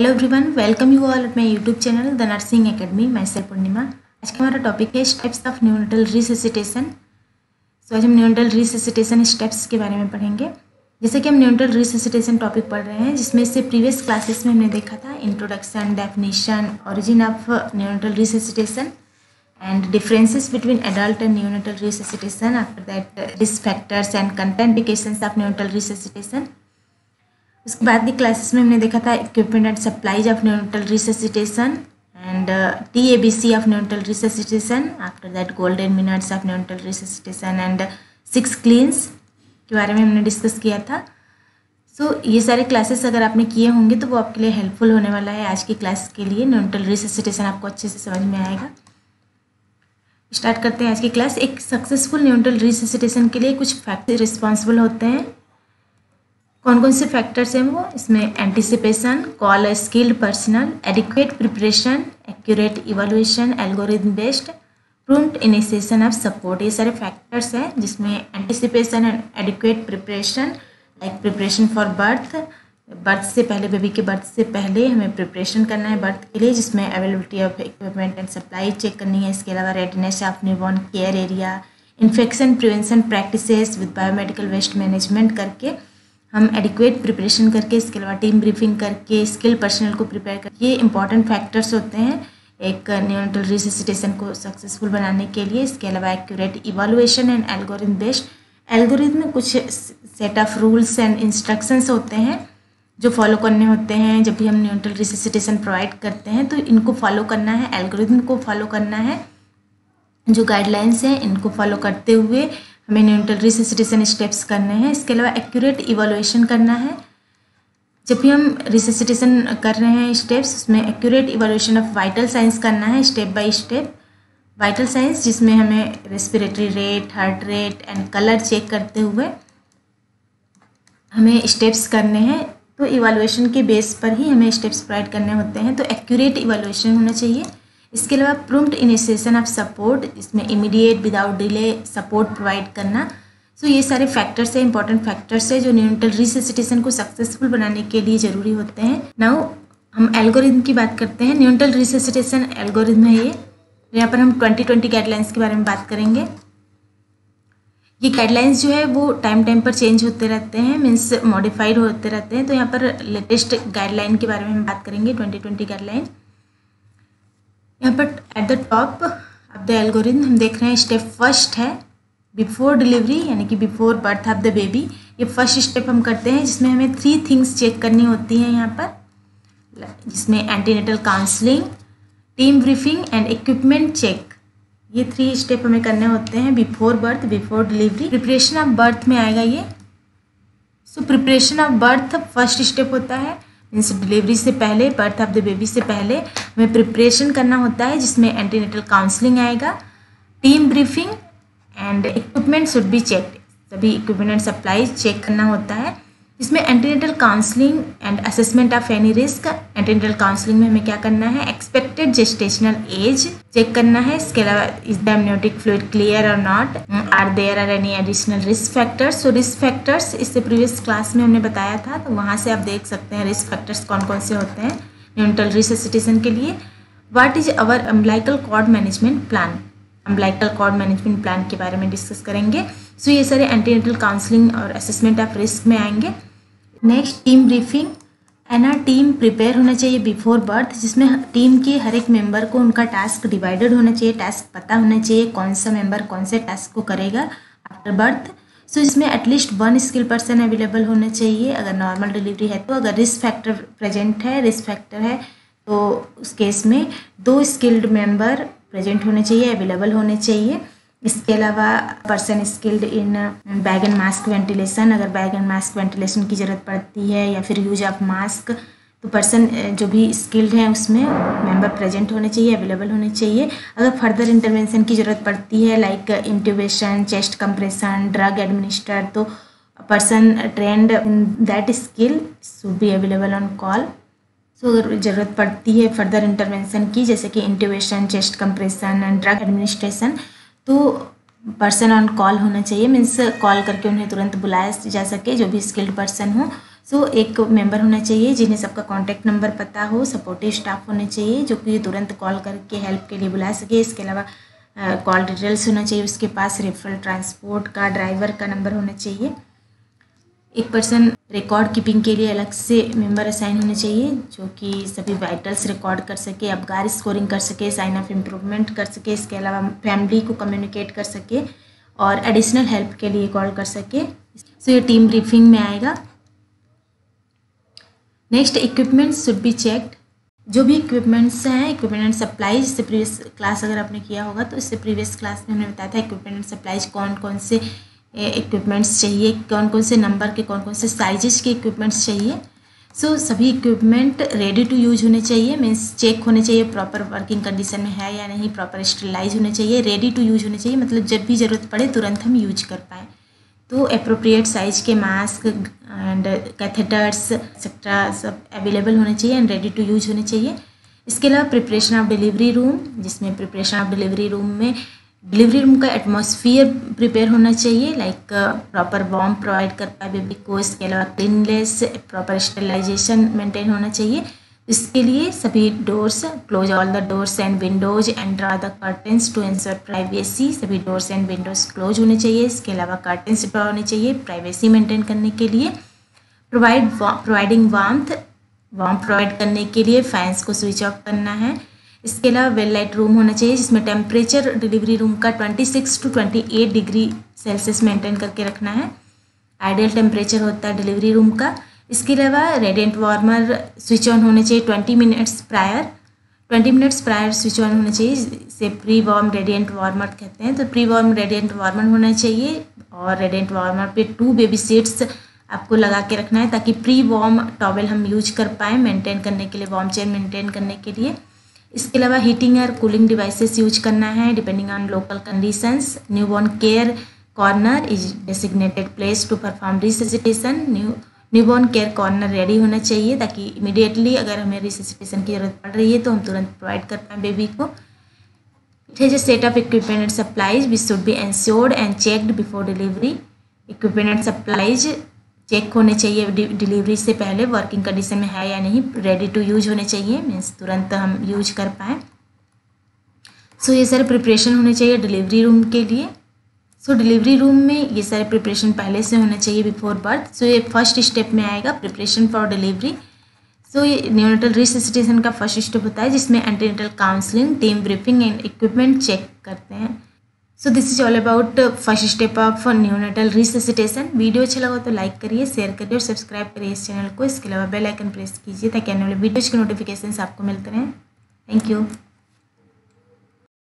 Hello everyone, welcome you all at my YouTube channel the nursing academy. मैं self पूर्णिमा। आज का हमारा topic है स्टेप्स ऑफ न्यूनेटल रिससिटेशन। सो आज हम न्यूनेटल रिससिटेशन स्टेप्स के बारे में पढ़ेंगे। जैसे कि हम न्यूनेटल रिससिटेशन टॉपिक पढ़ रहे हैं, जिसमें से प्रीवियस क्लासेस में हमने देखा था introduction, definition, origin of neonatal resuscitation and differences between adult and neonatal resuscitation. After that risk factors and contraindications of neonatal resuscitation. उसके बाद की क्लासेस में हमने देखा था equipment and supplies of neonatal resuscitation and TABC of neonatal resuscitation. After that golden minutes of neonatal resuscitation and 6 cleans के बारे में हमने डिस्कस किया था। सो ये सारे क्लासेस अगर आपने किए होंगे तो वो आपके लिए हेल्पफुल होने वाला है। आज की क्लास के लिए न्यूनेटल रिससिटेशन आपको अच्छे से समझ में आएगा। स्टार्ट करते हैं आज की क्लास। एक सक्सेसफुल न्यूनेटल रिससिटेशन के लिए कुछ फैक्टर रिस्पॉन्सिबल होते हैं। कौन कौन से फैक्टर्स हैं वो? इसमें anticipation, call a skilled personnel, adequate preparation, accurate evaluation, algorithm based, prompt initiation of support. ये सारे फैक्टर्स हैं जिसमें anticipation and adequate preparation, like preparation for birth से पहले, बेबी के बर्थ से पहले हमें प्रिपरेशन करना है बर्थ के लिए, जिसमें availability of equipment and supply check करनी है। इसके अलावा readiness of newborn care area, infection prevention practices with biomedical waste management करके हम एडिक्वेट प्रिपरेशन करके, इसके अलावा टीम ब्रीफिंग करके, स्किल पर्सनल को प्रिपेयर करके, ये इंपॉर्टेंट फैक्टर्स होते हैं एक न्यूनेटल रिससिटेशन को सक्सेसफुल बनाने के लिए। इसके अलावा accurate evaluation and algorithm based. Algorithm में कुछ set of rules and instructions होते हैं जो फॉलो करने होते हैं। जब भी हम न्यूनेटल रिससिटेशन प्रोवाइड करते हैं तो इनको फॉलो करना है, एल्गोरिथम को फॉलो करना है। जो गाइडलाइंस हैं इनको फॉलो करते हुए हमें न्यूनेटल रिससिटेशन स्टेप्स करने हैं। इसके अलावा एक्यूरेट इवैल्यूएशन करना है। जब भी हम रिससिटेशन कर रहे हैं स्टेप्स, उसमें accurate evaluation of vital signs करना है step by step. Vital signs जिसमें हमें respiratory rate, heart rate and colour check करते हुए हमें स्टेप्स करने हैं। तो इवैल्यूएशन के बेस पर ही हमें स्टेप्स प्रोवाइड करने होते हैं। तो एक्यूरेट इवैल्यूएशन होना चाहिए। इसके अलावा प्रूम्प्ट इनिशिएशन ऑफ सपोर्ट, इसमें immediate without delay support provide करना। सो ये सारे फैक्टर्स है, इंपॉर्टेंट फैक्टर्स है जो न्यूनेटल रिससिटेशन को सक्सेसफुल बनाने के लिए ज़रूरी होते हैं। नाउ हम एल्गोरिथम की बात करते हैं। न्यूनेटल रिससिटेशन एल्गोरिथम है ये। यहाँ पर हम 2020 गाइडलाइंस के बारे में बात करेंगे। ये गाइडलाइंस जो है वो टाइम पर चेंज होते रहते हैं, मीन्स मॉडिफाइड होते रहते हैं। तो यहाँ पर लेटेस्ट गाइडलाइन के बारे में हम बात करेंगे, 2020 गाइडलाइन। यहाँ पर at the top of the algorithm हम देख रहे हैं स्टेप फर्स्ट है बिफोर डिलीवरी, यानी कि before birth of the baby. ये फर्स्ट स्टेप हम करते हैं जिसमें हमें 3 थिंग्स चेक करनी होती हैं यहाँ पर, जिसमें antenatal counselling, team briefing and equipment check. ये 3 स्टेप हमें करने होते हैं before birth, before delivery. Preparation of birth में आएगा ये। So preparation of birth first step होता है, मीन्स डिलीवरी से पहले, बर्थ ऑफ द बेबी से पहले हमें प्रिपरेशन करना होता है, जिसमें एंटीनेटल काउंसलिंग आएगा, team briefing and equipment should be checked. सभी इक्विपमेंट एंड सप्लाई चेक करना होता है। इसमें antenatal counselling and assessment of any risk. Antenatal counselling में हमें क्या करना है? एक्सपेक्टेड जेस्टेशनल एज चेक करना है। इसके अलावा is the amniotic fluid clear और not, are there are any additional risk factors. So risk factors इससे प्रीवियस क्लास में हमने बताया था, तो वहाँ से आप देख सकते हैं रिस्क फैक्टर्स कौन कौन से होते हैं न्यूनेटल रिससिटेशन के लिए। What is our umbilical cord management plan? Umbilical cord management plan के बारे में डिस्कस करेंगे। सो ये सारे एंटीनेटल काउंसलिंग और असेसमेंट ऑफ रिस्क में आएंगे। Next team briefing. एना टीम प्रिपेयर होना चाहिए बिफोर बर्थ, जिसमें टीम के हर एक मेंबर को उनका टास्क डिवाइडेड होना चाहिए, टास्क पता होना चाहिए कौन सा मेंबर कौन से टास्क को करेगा आफ्टर बर्थ। सो इसमें एटलीस्ट 1 स्किल पर्सन अवेलेबल होना चाहिए अगर नॉर्मल डिलीवरी है तो। अगर रिस्क फैक्टर प्रेजेंट है, रिस्क फैक्टर है, तो उस केस में 2 स्किल्ड मेंबर प्रेजेंट होने चाहिए, अवेलेबल होने चाहिए। इसके अलावा person skilled in bag and mask ventilation. अगर बैग एंड मास्क वेंटिलेशन की ज़रूरत पड़ती है या फिर यूज ऑफ मास्क, तो पर्सन जो भी स्किल्ड है उसमें मेंबर प्रेजेंट होने चाहिए, अवेलेबल होने चाहिए। अगर फर्दर इंटरवेंशन की ज़रूरत पड़ती है like intubation, chest compression, drug administer, तो person trained in that skill should be available on call. So अगर ज़रूरत पड़ती है फर्दर इंटरवेंशन की, जैसे कि intubation, chest compression and drug administration, तो पर्सन ऑन कॉल होना चाहिए, मीन्स कॉल करके उन्हें तुरंत बुलाया जा सके जो भी स्किल्ड पर्सन हो। सो एक मेंबर होना चाहिए जिन्हें सबका कॉन्टैक्ट नंबर पता हो, सपोर्टिव स्टाफ होने चाहिए जो कि तुरंत कॉल करके हेल्प के लिए बुला सके। इसके अलावा कॉल डिटेल्स होना चाहिए उसके पास, रेफरल ट्रांसपोर्ट का, ड्राइवर का नंबर होना चाहिए। एक पर्सन रिकॉर्ड कीपिंग के लिए अलग से मेंबर असाइन होने चाहिए जो कि सभी वाइटल्स रिकॉर्ड कर सके, अबगार स्कोरिंग कर सके, साइन ऑफ इम्प्रूवमेंट कर सके। इसके अलावा फैमिली को कम्युनिकेट कर सके और एडिशनल हेल्प के लिए कॉल कर सके। सो ये टीम ब्रीफिंग में आएगा। Next, equipments should be checked. जो भी इक्विपमेंट्स हैं, इक्विपमेंट एंड सप्लाईज, इससे प्रीवियस क्लास अगर आपने किया होगा तो इससे प्रीवियस क्लास में हमने बताया था इक्विपमेंट एंड सप्लाईज कौन कौन से इक्विपमेंट्स चाहिए, कौन कौन से नंबर के, कौन कौन से साइजेस के इक्विपमेंट्स चाहिए। सो सभी इक्विपमेंट रेडी टू यूज होने चाहिए, मीन्स चेक होने चाहिए प्रॉपर वर्किंग कंडीशन में है या नहीं, प्रॉपर स्टेरिलाइज होने चाहिए, रेडी टू यूज होने चाहिए, मतलब जब भी ज़रूरत पड़े तुरंत हम यूज कर पाएँ। तो अप्रोप्रिएट साइज के मास्क एंड कैथेटर्स एक्सेट्रा सब अवेलेबल होने चाहिए एंड रेडी टू यूज होने चाहिए। इसके अलावा प्रिपरेशन ऑफ डिलीवरी रूम, जिसमें प्रिपरेशन ऑफ डिलीवरी रूम में डिलीवरी रूम का एटमॉस्फियर प्रिपेयर होना चाहिए, लाइक प्रॉपर वार्म प्रोवाइड कर पाए बेबी को। इसके अलावा क्लीननेस, प्रॉपर स्टेरिलाइजेशन मेंटेन होना चाहिए। इसके लिए सभी doors, close all the doors and windows and draw the curtains to ensure privacy. सभी डोर्स एंड विंडोज क्लोज होने चाहिए। इसके अलावा कर्टेंस ड्रा होने चाहिए प्राइवेसी मेंटेन करने के लिए। प्रोवाइडिंग वार्मथ प्रोवाइड करने के लिए फैंस को स्विच ऑफ करना है। इसके अलावा वेल लाइट रूम होना चाहिए जिसमें टेम्परेचर डिलीवरी रूम का 26 to 28 डिग्री सेल्सियस मेंटेन करके रखना है। आइडियल टेम्परेचर होता है डिलीवरी रूम का। इसके अलावा रेडिएंट वार्मर स्विच ऑन होने चाहिए 20 मिनट्स प्रायर स्विच ऑन होना चाहिए। इसे प्री वार्म रेडिएंट वार्मर कहते हैं। तो प्री वार्म रेडिएंट वार्मर होना चाहिए और रेडिएंट वार्मर पे 2 बेबी सीट्स आपको लगा के रखना है ताकि प्री वार्म टॉवेल हम यूज कर पाएँ मेंटेन करने के लिए, वार्म चेयर मेंटेन करने के लिए। इसके अलावा हीटिंग और कूलिंग डिवाइसेस यूज करना है depending on local conditions. Newborn care corner is designated place to perform resuscitation. Newborn care corner ready होना चाहिए ताकि इमीडिएटली अगर हमें रिससिटेशन की जरूरत पड़ रही है तो हम तुरंत प्रोवाइड कर पाएँ बेबी को। It has a set of equipment and supplies which should be ensured and checked before delivery. Equipment and supplies check होने चाहिए डिलीवरी से पहले, वर्किंग कंडीशन में है या नहीं, रेडी टू यूज होने चाहिए, मीन्स तुरंत हम यूज कर पाएँ। सो ये सारे प्रिपरेशन होने चाहिए डिलीवरी रूम के लिए। सो डिलीवरी रूम में ये सारे प्रिपरेशन पहले से होने चाहिए बिफोर बर्थ। सो ये फर्स्ट स्टेप में आएगा प्रिपरेशन फॉर डिलीवरी। सो ये न्यूनेटल रिससिटेशन का फर्स्ट स्टेप होता है जिसमें antenatal counselling, team briefing and equipment check करते हैं। So this is all about first step of neonatal resuscitation. Video अच्छा लगा तो लाइक करिए, शेयर करिए और सब्सक्राइब करिए इस चैनल को। इसके अलावा बेल आइकन प्रेस कीजिए ताकि आने वाले वीडियोज़ के नोटिफिकेशन आपको मिलते रहें। Thank you.